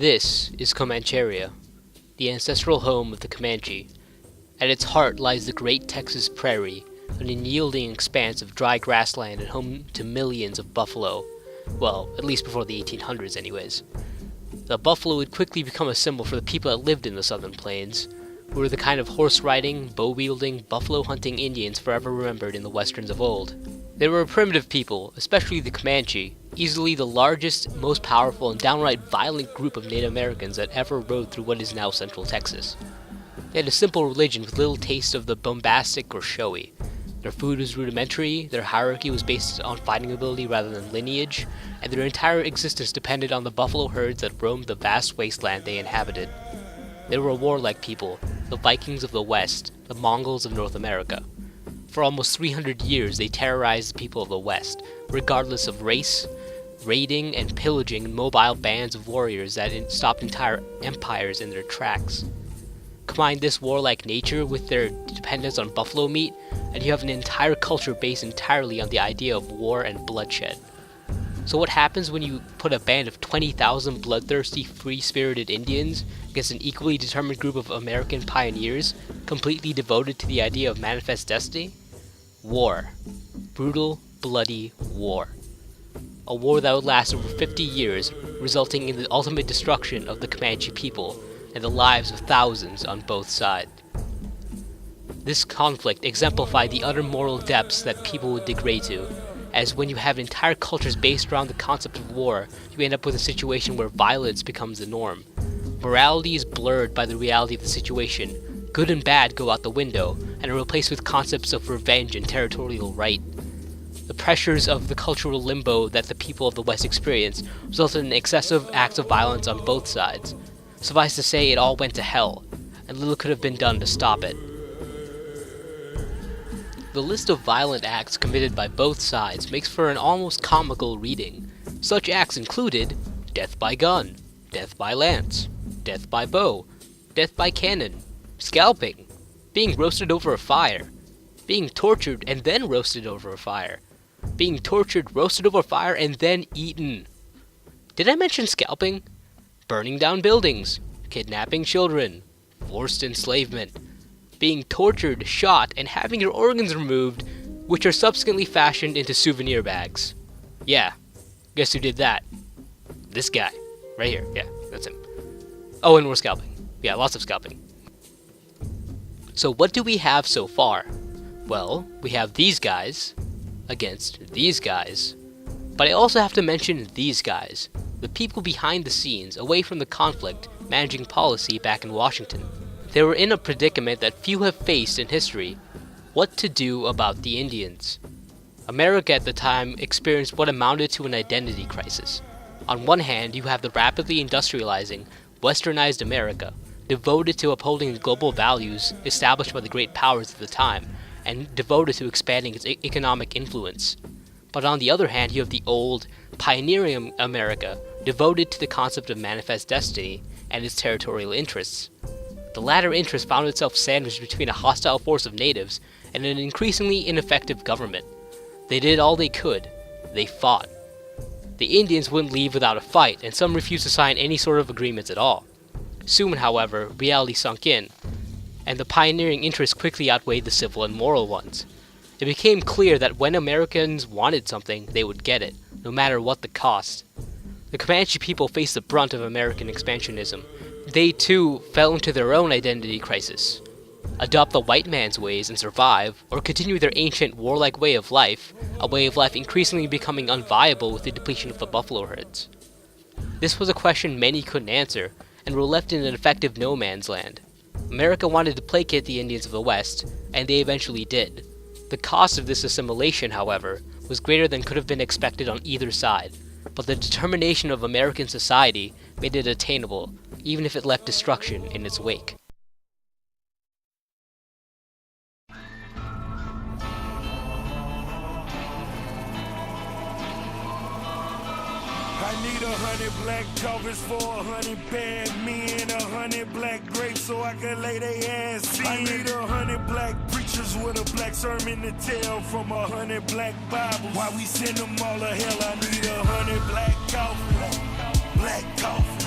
This is Comancheria, the ancestral home of the Comanche. At its heart lies the great Texas prairie, an unyielding expanse of dry grassland and home to millions of buffalo. Well, at least before the 1800s anyways. The buffalo would quickly become a symbol for the people that lived in the southern plains, who were the kind of horse-riding, bow-wielding, buffalo-hunting Indians forever remembered in the westerns of old. They were a primitive people, especially the Comanche, easily the largest, most powerful, and downright violent group of Native Americans that ever rode through what is now central Texas. They had a simple religion with little taste of the bombastic or showy. Their food was rudimentary, their hierarchy was based on fighting ability rather than lineage, and their entire existence depended on the buffalo herds that roamed the vast wasteland they inhabited. They were a warlike people, the Vikings of the West, the Mongols of North America. For almost 300 years, they terrorized the people of the West, regardless of race, raiding and pillaging mobile bands of warriors that stopped entire empires in their tracks. Combine this warlike nature with their dependence on buffalo meat, and you have an entire culture based entirely on the idea of war and bloodshed. So what happens when you put a band of 20,000 bloodthirsty, free-spirited Indians against an equally determined group of American pioneers, completely devoted to the idea of manifest destiny? War. Brutal, bloody war. A war that would last over 50 years, resulting in the ultimate destruction of the Comanche people and the lives of thousands on both sides. This conflict exemplified the utter moral depths that people would degrade to, as when you have entire cultures based around the concept of war, you end up with a situation where violence becomes the norm. Morality is blurred by the reality of the situation. Good and bad go out the window, and are replaced with concepts of revenge and territorial right. The pressures of the cultural limbo that the people of the West experienced resulted in excessive acts of violence on both sides. Suffice to say, it all went to hell, and little could have been done to stop it. The list of violent acts committed by both sides makes for an almost comical reading. Such acts included death by gun, death by lance, death by bow, death by cannon, scalping, being roasted over a fire, being tortured and then roasted over a fire, being tortured, roasted over fire, and then eaten. Did I mention scalping? Burning down buildings, kidnapping children, forced enslavement, being tortured, shot, and having your organs removed, which are subsequently fashioned into souvenir bags. Yeah, guess who did that? This guy. Right here. Yeah, that's him. Oh, and we're scalping. Yeah, lots of scalping. So what do we have so far? Well, we have these guys against these guys. But I also have to mention these guys, the people behind the scenes, away from the conflict, managing policy back in Washington. They were in a predicament that few have faced in history: what to do about the Indians. America at the time experienced what amounted to an identity crisis. On one hand, you have the rapidly industrializing, westernized America, devoted to upholding the global values established by the great powers of the time, and devoted to expanding its economic influence. But on the other hand, you have the old, pioneering America, devoted to the concept of manifest destiny and its territorial interests. The latter interest found itself sandwiched between a hostile force of natives and an increasingly ineffective government. They did all they could. They fought. The Indians wouldn't leave without a fight, and some refused to sign any sort of agreements at all. Soon, however, reality sunk in, and the pioneering interests quickly outweighed the civil and moral ones. It became clear that when Americans wanted something, they would get it, no matter what the cost. The Comanche people faced the brunt of American expansionism. They too fell into their own identity crisis. Adopt the white man's ways and survive, or continue their ancient warlike way of life, a way of life increasingly becoming unviable with the depletion of the buffalo herds. This was a question many couldn't answer, and were left in an effective no man's land. America wanted to placate the Indians of the West, and they eventually did. The cost of this assimilation, however, was greater than could have been expected on either side, but the determination of American society made it attainable, even if it left destruction in its wake. I need 100 black coffins for 100 bad men, 100 black grapes so I can lay they ass in. I need 100 black preachers with a black sermon to tell from 100 black Bibles. Why we send them all to hell, I need 100 black coffins, black coffins.